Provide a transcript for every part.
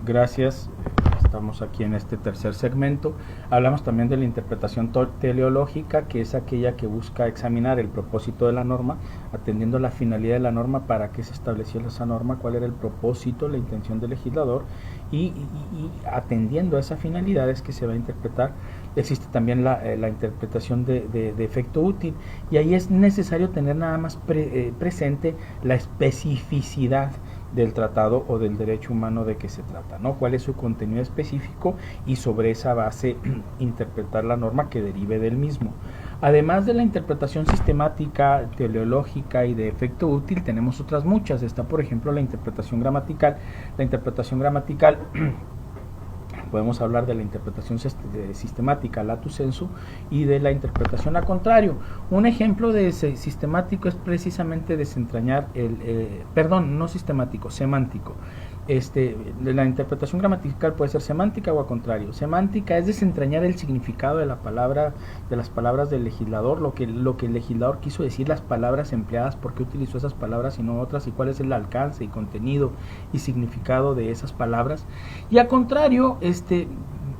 Gracias. Estamos aquí en este tercer segmento. Hablamos también de la interpretación teleológica, que es aquella que busca examinar el propósito de la norma, atendiendo la finalidad de la norma, para qué se estableció esa norma, cuál era el propósito, la intención del legislador, y atendiendo a esa finalidad es que se va a interpretar. Existe también la interpretación de efecto útil, y ahí es necesario tener nada más presente la especificidad del tratado o del derecho humano de que se trata, ¿no? Cuál es su contenido específico, y sobre esa base interpretar la norma que derive del mismo. Además de la interpretación sistemática, teleológica y de efecto útil, tenemos otras muchas. Está, por ejemplo, la interpretación gramatical. La interpretación gramatical podemos hablar de la interpretación sistemática, lato sensu, y de la interpretación a contrario. Un ejemplo de sistemático es precisamente desentrañar no sistemático, semántico. La interpretación gramatical puede ser semántica o a contrario. Semántica es desentrañar el significado de la palabra, de las palabras del legislador, lo que el legislador quiso decir, las palabras empleadas, por qué utilizó esas palabras y no otras, y cuál es el alcance y contenido y significado de esas palabras. Y a contrario,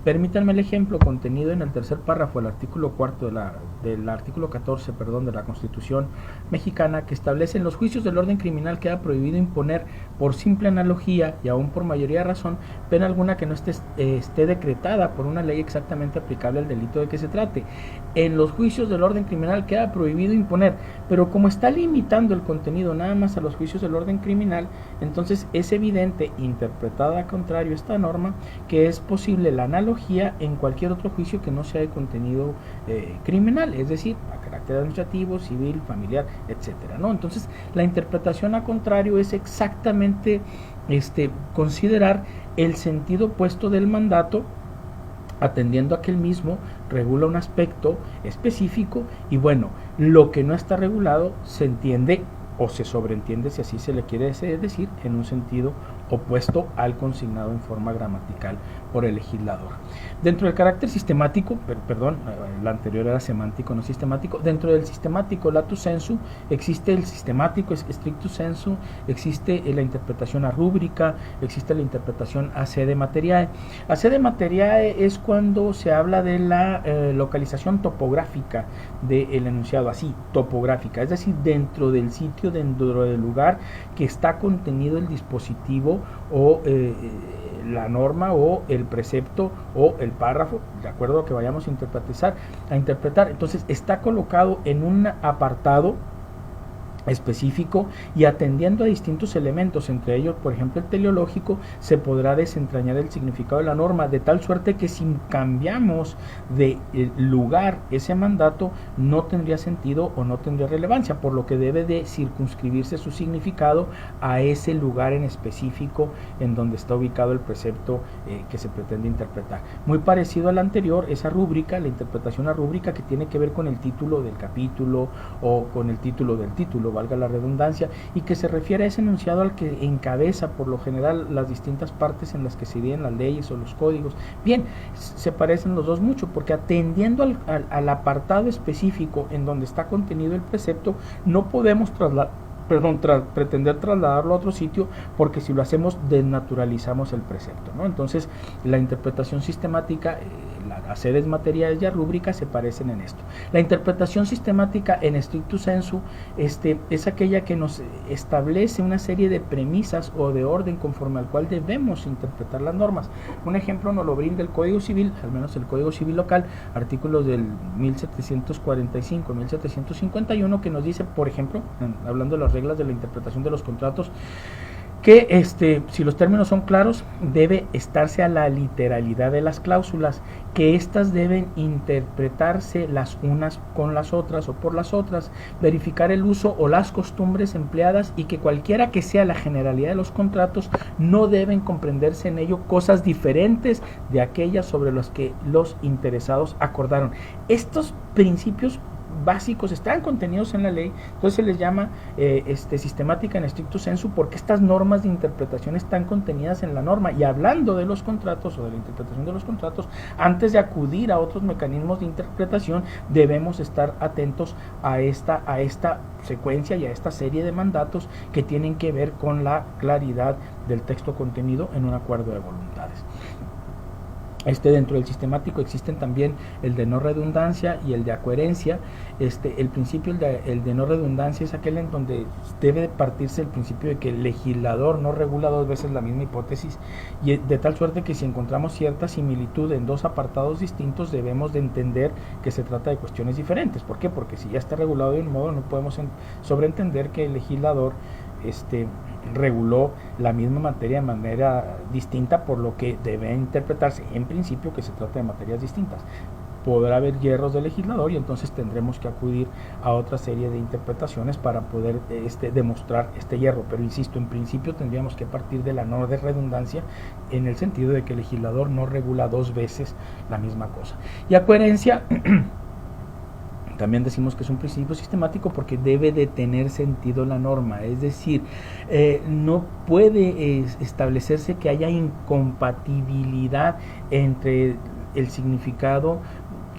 permítanme el ejemplo contenido en el tercer párrafo del artículo cuarto del artículo 14, de la Constitución mexicana, que establece: en los juicios del orden criminal queda prohibido imponer por simple analogía y aún por mayoría de razón pena alguna que no esté decretada por una ley exactamente aplicable al delito de que se trate. En los juicios del orden criminal queda prohibido imponer, pero como está limitando el contenido nada más a los juicios del orden criminal, entonces es evidente, interpretada a contrario esta norma, que es posible la analogía en cualquier otro juicio que no sea de contenido criminal, es decir, a carácter administrativo, civil, familiar, etcétera, ¿no? Entonces, la interpretación a contrario es exactamente considerar el sentido opuesto del mandato, atendiendo a que el mismo regula un aspecto específico, y bueno, lo que no está regulado se entiende o se sobreentiende, si así se le quiere decir, en un sentido opuesto al consignado en forma gramatical por el legislador. Dentro del carácter sistemático, la anterior era semántico, no sistemático. Dentro del sistemático lato sensu existe el sistemático stricto sensu, existe la interpretación a rúbrica, existe la interpretación a sede materiae. A sede materiae es cuando se habla de la localización topográfica del enunciado, así, topográfica, es decir, dentro del sitio, dentro del lugar que está contenido el dispositivo o la norma o el precepto o el párrafo, de acuerdo a lo que vayamos a interpretar. Entonces está colocado en un apartado específico y atendiendo a distintos elementos, entre ellos, por ejemplo, el teleológico, se podrá desentrañar el significado de la norma, de tal suerte que si cambiamos de lugar ese mandato, no tendría sentido o no tendría relevancia, por lo que debe de circunscribirse su significado a ese lugar en específico en donde está ubicado el precepto que se pretende interpretar. Muy parecido al anterior, esa rúbrica, la interpretación a rúbrica, que tiene que ver con el título del capítulo o con el título del título, valga la redundancia, y que se refiere a ese enunciado al que encabeza por lo general las distintas partes en las que se dividen las leyes o los códigos. Bien, se parecen los dos mucho, porque atendiendo al apartado específico en donde está contenido el precepto, no podemos pretender trasladarlo a otro sitio, porque si lo hacemos desnaturalizamos el precepto, ¿no? Entonces, la interpretación sistemática, las sedes materiales y rúbricas se parecen en esto. La interpretación sistemática en stricto sensu es aquella que nos establece una serie de premisas o de orden conforme al cual debemos interpretar las normas. Un ejemplo nos lo brinda el Código Civil, al menos el Código Civil local, artículos del 1745, 1751, que nos dice, por ejemplo, hablando de las reglas de la interpretación de los contratos, que si los términos son claros, debe estarse a la literalidad de las cláusulas, que éstas deben interpretarse las unas con las otras o por las otras, verificar el uso o las costumbres empleadas, y que cualquiera que sea la generalidad de los contratos, no deben comprenderse en ello cosas diferentes de aquellas sobre las que los interesados acordaron. Estos principios básicos están contenidos en la ley, entonces se les llama sistemática en stricto sensu, porque estas normas de interpretación están contenidas en la norma. Y hablando de los contratos o de la interpretación de los contratos, antes de acudir a otros mecanismos de interpretación, debemos estar atentos a esta secuencia y a esta serie de mandatos que tienen que ver con la claridad del texto contenido en un acuerdo de voluntades. Dentro del sistemático existen también el de no redundancia y el de acoherencia. El principio, el de no redundancia, es aquel en donde debe partirse el principio de que el legislador no regula dos veces la misma hipótesis, y de tal suerte que si encontramos cierta similitud en dos apartados distintos, debemos de entender que se trata de cuestiones diferentes. ¿Por qué? Porque si ya está regulado de un modo, no podemos sobreentender que el legislador reguló la misma materia de manera distinta, por lo que debe interpretarse en principio que se trata de materias distintas. Podrá haber hierros del legislador y entonces tendremos que acudir a otra serie de interpretaciones para poder demostrar este hierro, pero insisto, en principio tendríamos que partir de la no de redundancia, en el sentido de que el legislador no regula dos veces la misma cosa. Y a coherencia también decimos que es un principio sistemático porque debe de tener sentido la norma, es decir, no puede establecerse que haya incompatibilidad entre el significado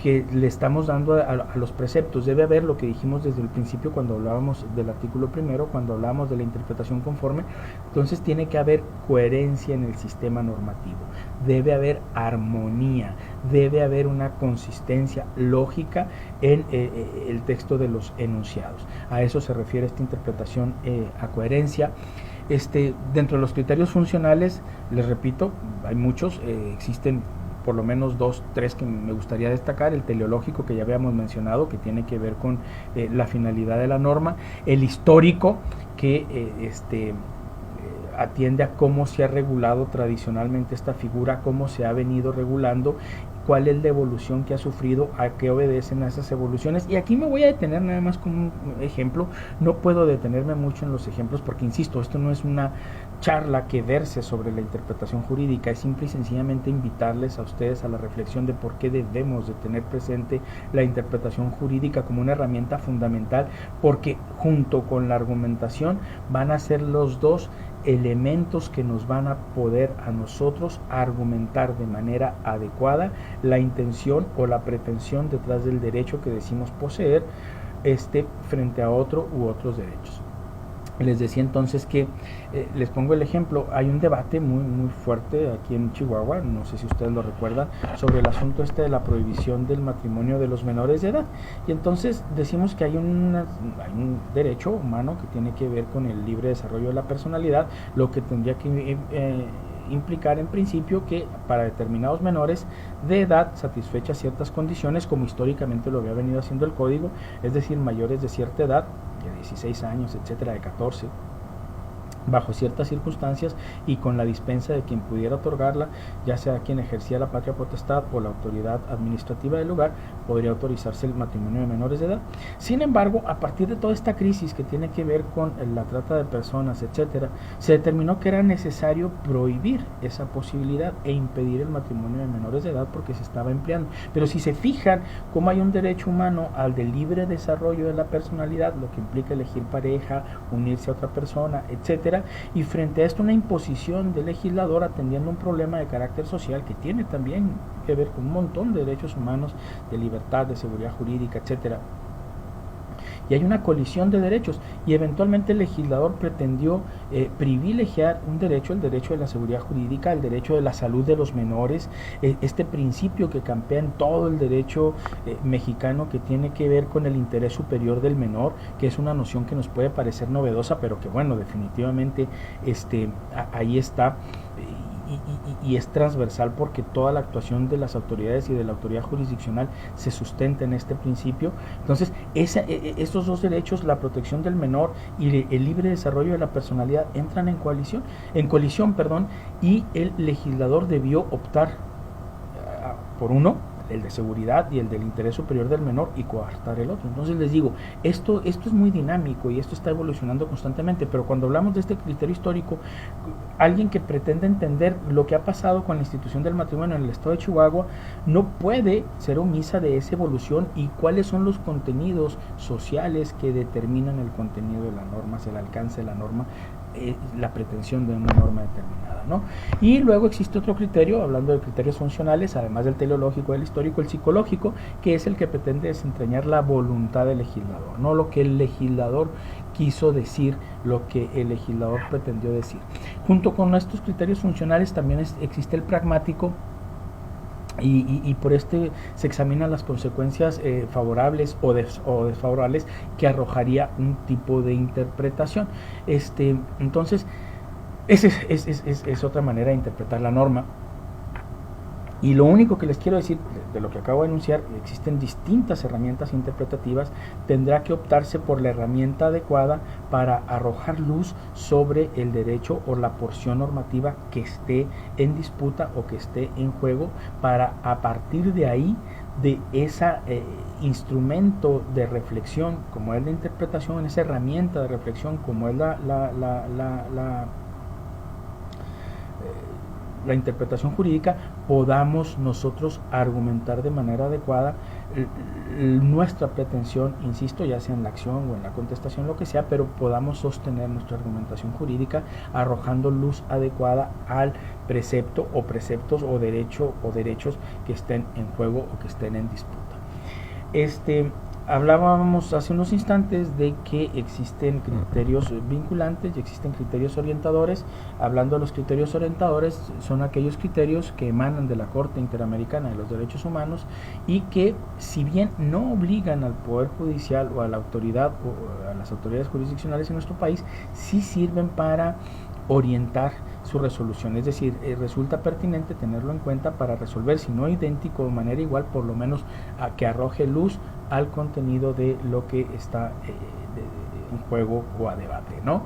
que le estamos dando a los preceptos. Debe haber lo que dijimos desde el principio cuando hablábamos del artículo primero, cuando hablábamos de la interpretación conforme. Entonces tiene que haber coherencia en el sistema normativo, debe haber armonía, debe haber una consistencia lógica en el texto de los enunciados. A eso se refiere esta interpretación a coherencia. Dentro de los criterios funcionales, les repito, hay muchos, existen por lo menos 2, 3 que me gustaría destacar. El teleológico, que ya habíamos mencionado, que tiene que ver con la finalidad de la norma. El histórico, que atiende a cómo se ha regulado tradicionalmente esta figura, cómo se ha venido regulando, cuál es la evolución que ha sufrido, a qué obedecen a esas evoluciones. Y aquí me voy a detener nada más con un ejemplo. No puedo detenerme mucho en los ejemplos porque, insisto, esto no es una charla que verse sobre la interpretación jurídica, es simple y sencillamente invitarles a ustedes a la reflexión de por qué debemos de tener presente la interpretación jurídica como una herramienta fundamental, porque junto con la argumentación van a ser los dos elementos que nos van a poder a nosotros argumentar de manera adecuada la intención o la pretensión detrás del derecho que decimos poseer frente a otro u otros derechos. Les decía entonces que, les pongo el ejemplo, hay un debate muy fuerte aquí en Chihuahua, no sé si ustedes lo recuerdan, sobre el asunto de la prohibición del matrimonio de los menores de edad. Y entonces decimos que hay un derecho humano que tiene que ver con el libre desarrollo de la personalidad, lo que tendría que implicar en principio que para determinados menores de edad satisfechas ciertas condiciones, como históricamente lo había venido haciendo el código, es decir, mayores de cierta edad, de 16 años, etcétera, de 14, bajo ciertas circunstancias y con la dispensa de quien pudiera otorgarla, ya sea quien ejercía la patria potestad o la autoridad administrativa del lugar, podría autorizarse el matrimonio de menores de edad. Sin embargo, a partir de toda esta crisis que tiene que ver con la trata de personas, etcétera, se determinó que era necesario prohibir esa posibilidad e impedir el matrimonio de menores de edad porque se estaba empleando. Pero si se fijan cómo hay un derecho humano al de libre desarrollo de la personalidad, lo que implica elegir pareja, unirse a otra persona, etcétera, y frente a esto una imposición del legislador atendiendo un problema de carácter social que tiene también que ver con un montón de derechos humanos, de libertad, de seguridad jurídica, etcétera. Y hay una colisión de derechos y eventualmente el legislador pretendió privilegiar un derecho, el derecho de la seguridad jurídica, el derecho de la salud de los menores, este principio que campea en todo el derecho mexicano, que tiene que ver con el interés superior del menor, que es una noción que nos puede parecer novedosa, pero que bueno, definitivamente ahí está. Y es transversal porque toda la actuación de las autoridades y de la autoridad jurisdiccional se sustenta en este principio. Entonces, estos dos derechos, la protección del menor y el libre desarrollo de la personalidad, entran en colisión, y el legislador debió optar por uno el de seguridad y el del interés superior del menor y coartar el otro. Entonces les digo, esto es muy dinámico y esto está evolucionando constantemente, pero cuando hablamos de este criterio histórico, alguien que pretende entender lo que ha pasado con la institución del matrimonio en el estado de Chihuahua no puede ser omisa de esa evolución y cuáles son los contenidos sociales que determinan el contenido de la norma, el alcance de la norma, la pretensión de una norma determinada, ¿no? Y luego existe otro criterio, hablando de criterios funcionales, además del teleológico, del histórico, el psicológico, que es el que pretende desentrañar la voluntad del legislador, no lo que el legislador quiso decir, lo que el legislador pretendió decir. Junto con estos criterios funcionales también existe el pragmático, y por este se examinan las consecuencias favorables o desfavorables que arrojaría un tipo de interpretación. Entonces, esa es otra manera de interpretar la norma. Y lo único que les quiero decir, de lo que acabo de enunciar, existen distintas herramientas interpretativas, tendrá que optarse por la herramienta adecuada para arrojar luz sobre el derecho o la porción normativa que esté en disputa o que esté en juego, para a partir de ahí, de ese instrumento de reflexión, como es la interpretación, esa herramienta de reflexión, como es la interpretación jurídica, podamos nosotros argumentar de manera adecuada nuestra pretensión, insisto, ya sea en la acción o en la contestación, lo que sea, pero podamos sostener nuestra argumentación jurídica arrojando luz adecuada al precepto o preceptos o derechos que estén en juego o que estén en disputa. Hablábamos hace unos instantes de que existen criterios vinculantes y existen criterios orientadores. Hablando de los criterios orientadores, son aquellos criterios que emanan de la Corte Interamericana de los Derechos Humanos y que, si bien no obligan al Poder Judicial o a la autoridad o a las autoridades jurisdiccionales en nuestro país, sí sirven para orientar su resolución, es decir, resulta pertinente tenerlo en cuenta para resolver, si no idéntico, de manera igual, por lo menos que arroje luz al contenido de lo que está en juego o a debate, ¿no?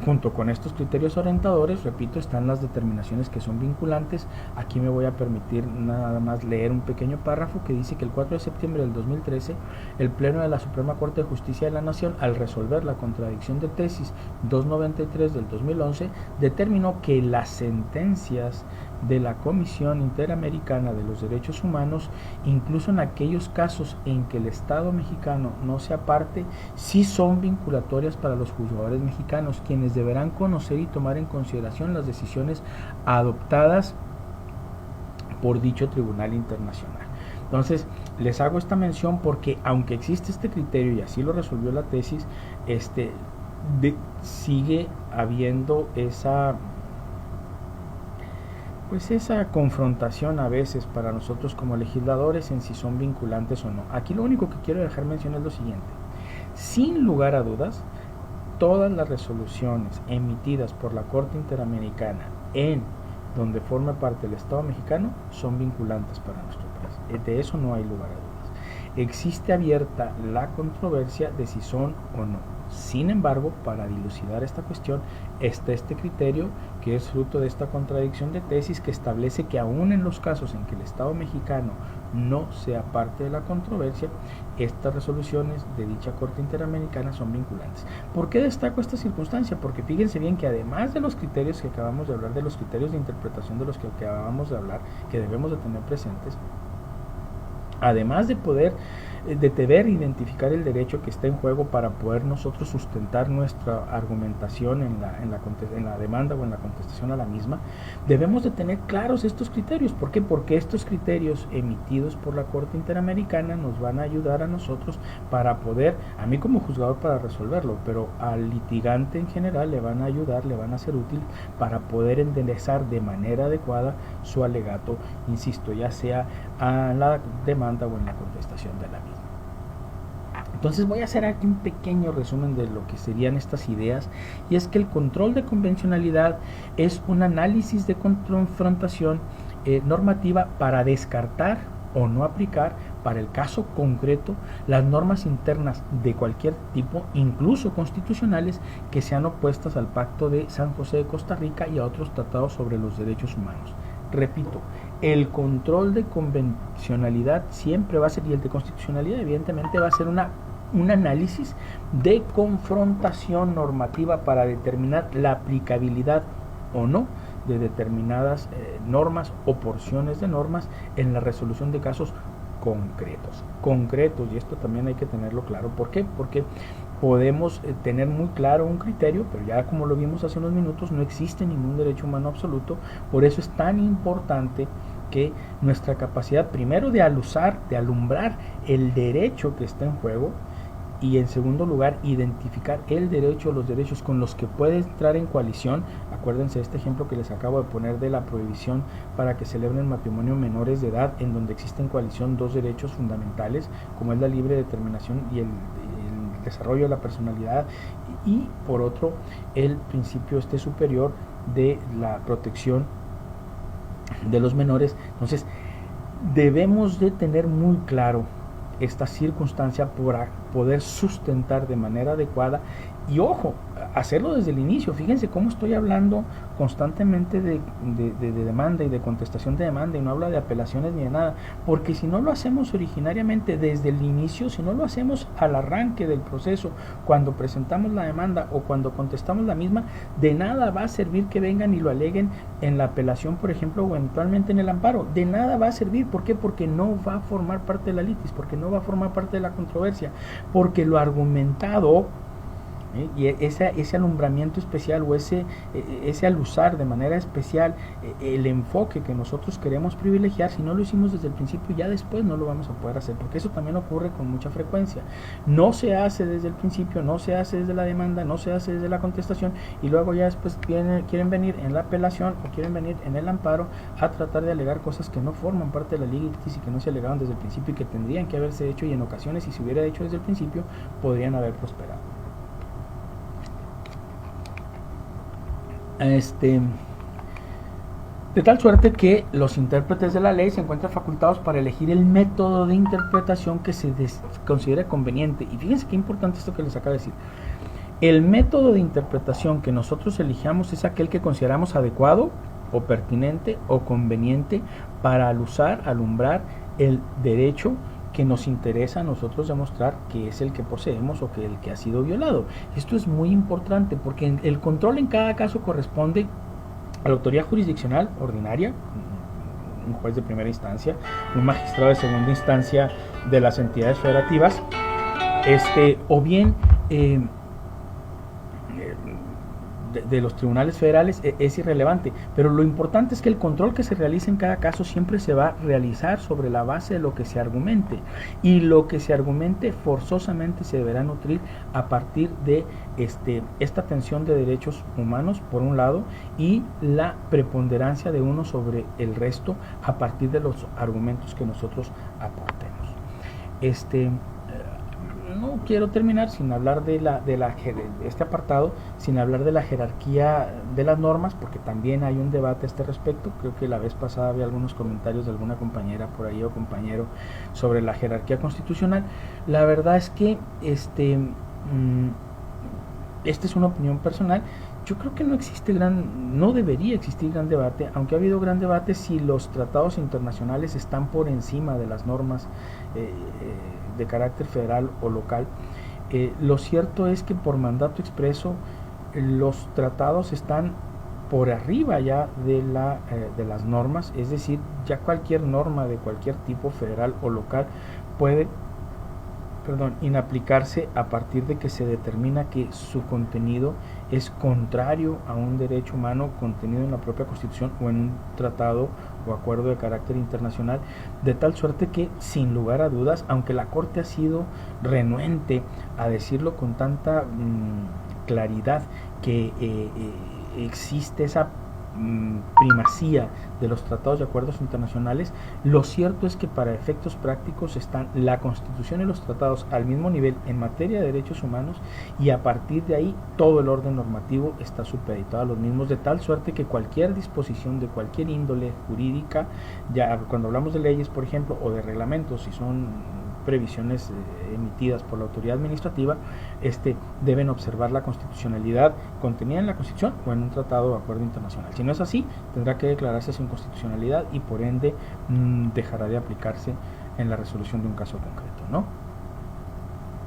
Junto con estos criterios orientadores, repito, están las determinaciones que son vinculantes. Aquí me voy a permitir nada más leer un pequeño párrafo que dice que el 4 de septiembre del 2013, el Pleno de la Suprema Corte de Justicia de la Nación, al resolver la contradicción de tesis 293 del 2011, determinó que las sentencias de la Comisión Interamericana de los Derechos Humanos, incluso en aquellos casos en que el Estado mexicano no sea parte, sí son vinculatorias para los juzgadores mexicanos, quienes deberán conocer y tomar en consideración las decisiones adoptadas por dicho tribunal internacional. Entonces, les hago esta mención porque, aunque existe este criterio y así lo resolvió la tesis, sigue habiendo esa confrontación a veces para nosotros como legisladores en si son vinculantes o no. Aquí lo único que quiero dejar mención es lo siguiente: sin lugar a dudas, todas las resoluciones emitidas por la Corte Interamericana en donde forma parte el Estado mexicano son vinculantes para nuestro país. De eso no hay lugar a dudas. Existe abierta la controversia de si son o no. Sin embargo, para dilucidar esta cuestión, está este criterio que es fruto de esta contradicción de tesis, que establece que aún en los casos en que el Estado mexicano no sea parte de la controversia, estas resoluciones de dicha Corte Interamericana son vinculantes. ¿Por qué destaco esta circunstancia? Porque fíjense bien que además de los criterios que acabamos de hablar, de los criterios de interpretación de los que acabamos de hablar, que debemos de tener presentes, además de poder deber identificar el derecho que está en juego para poder nosotros sustentar nuestra argumentación en la demanda o en la contestación a la misma, debemos de tener claros estos criterios. ¿Por qué? Porque estos criterios emitidos por la Corte Interamericana nos van a ayudar a nosotros para poder, a mí como juzgador para resolverlo, pero al litigante en general le van a ayudar, le van a ser útil para poder enderezar de manera adecuada su alegato, insisto, ya sea a la demanda o en la contestación de la misma. Entonces voy a hacer aquí un pequeño resumen de lo que serían estas ideas, y es que el control de convencionalidad es un análisis de confrontación normativa para descartar o no aplicar para el caso concreto las normas internas de cualquier tipo, incluso constitucionales, que sean opuestas al Pacto de San José de Costa Rica y a otros tratados sobre los derechos humanos. Repito, el control de convencionalidad siempre va a ser, y el de constitucionalidad evidentemente va a ser un análisis de confrontación normativa para determinar la aplicabilidad o no de determinadas normas o porciones de normas en la resolución de casos concretos, y esto también hay que tenerlo claro. ¿Por qué? Porque podemos tener muy claro un criterio, pero ya como lo vimos hace unos minutos, no existe ningún derecho humano absoluto. Por eso es tan importante que nuestra capacidad primero de alumbrar el derecho que está en juego, y en segundo lugar identificar el derecho, los derechos con los que puede entrar en coalición. Acuérdense de este ejemplo que les acabo de poner de la prohibición para que celebren matrimonio menores de edad, en donde existen en coalición dos derechos fundamentales, como es la libre determinación y el desarrollo de la personalidad, y por otro el principio superior de la protección de los menores. Entonces debemos de tener muy claro esta circunstancia para poder sustentar de manera adecuada, y ojo, hacerlo desde el inicio. Fíjense cómo estoy hablando constantemente de demanda y de contestación de demanda, y no habla de apelaciones ni de nada, porque si no lo hacemos originariamente desde el inicio, si no lo hacemos al arranque del proceso, cuando presentamos la demanda o cuando contestamos la misma, de nada va a servir que vengan y lo aleguen en la apelación, por ejemplo, o eventualmente en el amparo. De nada va a servir. ¿Por qué? Porque no va a formar parte de la litis, porque no va a formar parte de la controversia, porque lo argumentado, y ese alumbramiento especial, o ese alusar de manera especial el enfoque que nosotros queremos privilegiar, si no lo hicimos desde el principio, ya después no lo vamos a poder hacer, porque eso también ocurre con mucha frecuencia. No se hace desde el principio, no se hace desde la demanda, no se hace desde la contestación, y luego ya después quieren venir en la apelación o quieren venir en el amparo a tratar de alegar cosas que no forman parte de la litis y que no se alegaron desde el principio y que tendrían que haberse hecho, y en ocasiones, si se hubiera hecho desde el principio, podrían haber prosperado. De tal suerte que los intérpretes de la ley se encuentran facultados para elegir el método de interpretación que se considere conveniente. Y fíjense qué importante esto que les acabo de decir. El método de interpretación que nosotros elijamos es aquel que consideramos adecuado o pertinente o conveniente para alumbrar el derecho que nos interesa a nosotros demostrar que es el que poseemos o que el que ha sido violado. Esto es muy importante, porque el control en cada caso corresponde a la autoridad jurisdiccional ordinaria, un juez de primera instancia, un magistrado de segunda instancia de las entidades federativas, o bien de los tribunales federales. Es irrelevante, pero lo importante es que el control que se realice en cada caso siempre se va a realizar sobre la base de lo que se argumente, y lo que se argumente forzosamente se deberá nutrir a partir de esta tensión de derechos humanos por un lado, y la preponderancia de uno sobre el resto a partir de los argumentos que nosotros aportemos. No quiero terminar sin hablar de este apartado, sin hablar de la jerarquía de las normas, porque también hay un debate a este respecto. Creo que la vez pasada había algunos comentarios de alguna compañera por ahí o compañero sobre la jerarquía constitucional. La verdad es que esta es una opinión personal. Yo creo que no debería existir gran debate, aunque ha habido gran debate si los tratados internacionales están por encima de las normas de carácter federal o local. Lo cierto es que por mandato expreso los tratados están por arriba ya de las normas, es decir, ya cualquier norma de cualquier tipo, federal o local, puede inaplicarse a partir de que se determina que su contenido es contrario a un derecho humano contenido en la propia Constitución o en un tratado o acuerdo de carácter internacional, de tal suerte que, sin lugar a dudas, aunque la Corte ha sido renuente a decirlo con tanta claridad, que existe esa primacía de los tratados y acuerdos internacionales, lo cierto es que para efectos prácticos están la Constitución y los tratados al mismo nivel en materia de derechos humanos, y a partir de ahí todo el orden normativo está supeditado a los mismos, de tal suerte que cualquier disposición de cualquier índole jurídica, ya cuando hablamos de leyes, por ejemplo, o de reglamentos, si son previsiones emitidas por la autoridad administrativa, deben observar la constitucionalidad contenida en la Constitución o en un tratado o acuerdo internacional. Si no es así, tendrá que declararse sin constitucionalidad y por ende dejará de aplicarse en la resolución de un caso concreto, ¿no?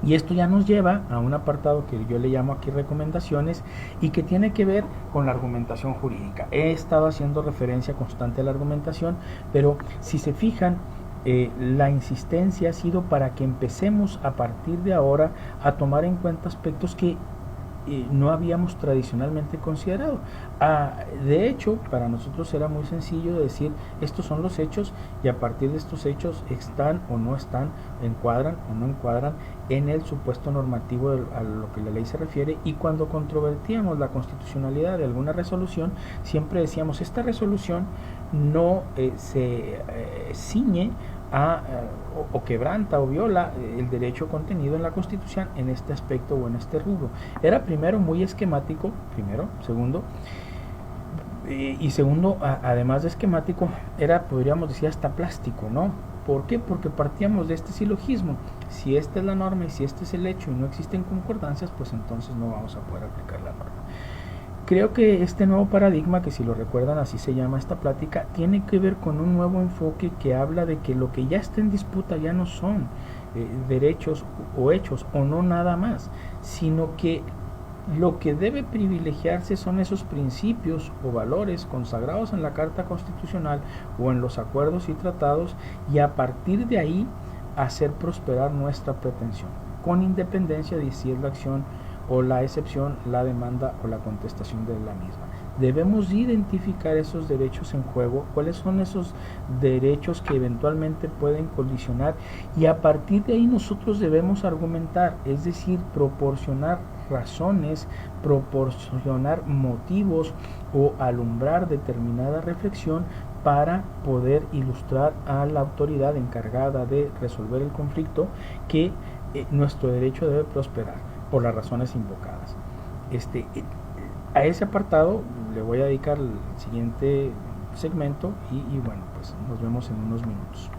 Y esto ya nos lleva a un apartado que yo le llamo aquí recomendaciones y que tiene que ver con la argumentación jurídica. He estado haciendo referencia constante a la argumentación, pero si se fijan, la insistencia ha sido para que empecemos a partir de ahora a tomar en cuenta aspectos que no habíamos tradicionalmente considerado. De hecho, para nosotros era muy sencillo decir, estos son los hechos y a partir de estos hechos están o no están, encuadran o no encuadran en el supuesto normativo a lo que la ley se refiere, y cuando controvertíamos la constitucionalidad de alguna resolución, siempre decíamos, esta resolución no se ciñe o quebranta o viola el derecho contenido en la Constitución en este aspecto o en este rubro. Era primero muy esquemático, segundo, y segundo, además de esquemático, era, podríamos decir, hasta plástico, ¿no? ¿Por qué? Porque partíamos de este silogismo. Si esta es la norma y si este es el hecho y no existen concordancias, pues entonces no vamos a poder aplicar la norma. Creo que este nuevo paradigma, que si lo recuerdan así se llama esta plática, tiene que ver con un nuevo enfoque que habla de que lo que ya está en disputa ya no son derechos o hechos o no nada más, sino que lo que debe privilegiarse son esos principios o valores consagrados en la Carta Constitucional o en los acuerdos y tratados, y a partir de ahí hacer prosperar nuestra pretensión, con independencia de si es la acción o la excepción, la demanda o la contestación de la misma. Debemos identificar esos derechos en juego, cuáles son esos derechos que eventualmente pueden colisionar, y a partir de ahí nosotros debemos argumentar, es decir, proporcionar razones, proporcionar motivos o alumbrar determinada reflexión para poder ilustrar a la autoridad encargada de resolver el conflicto que nuestro derecho debe prosperar por las razones invocadas. A ese apartado le voy a dedicar el siguiente segmento y bueno, pues nos vemos en unos minutos.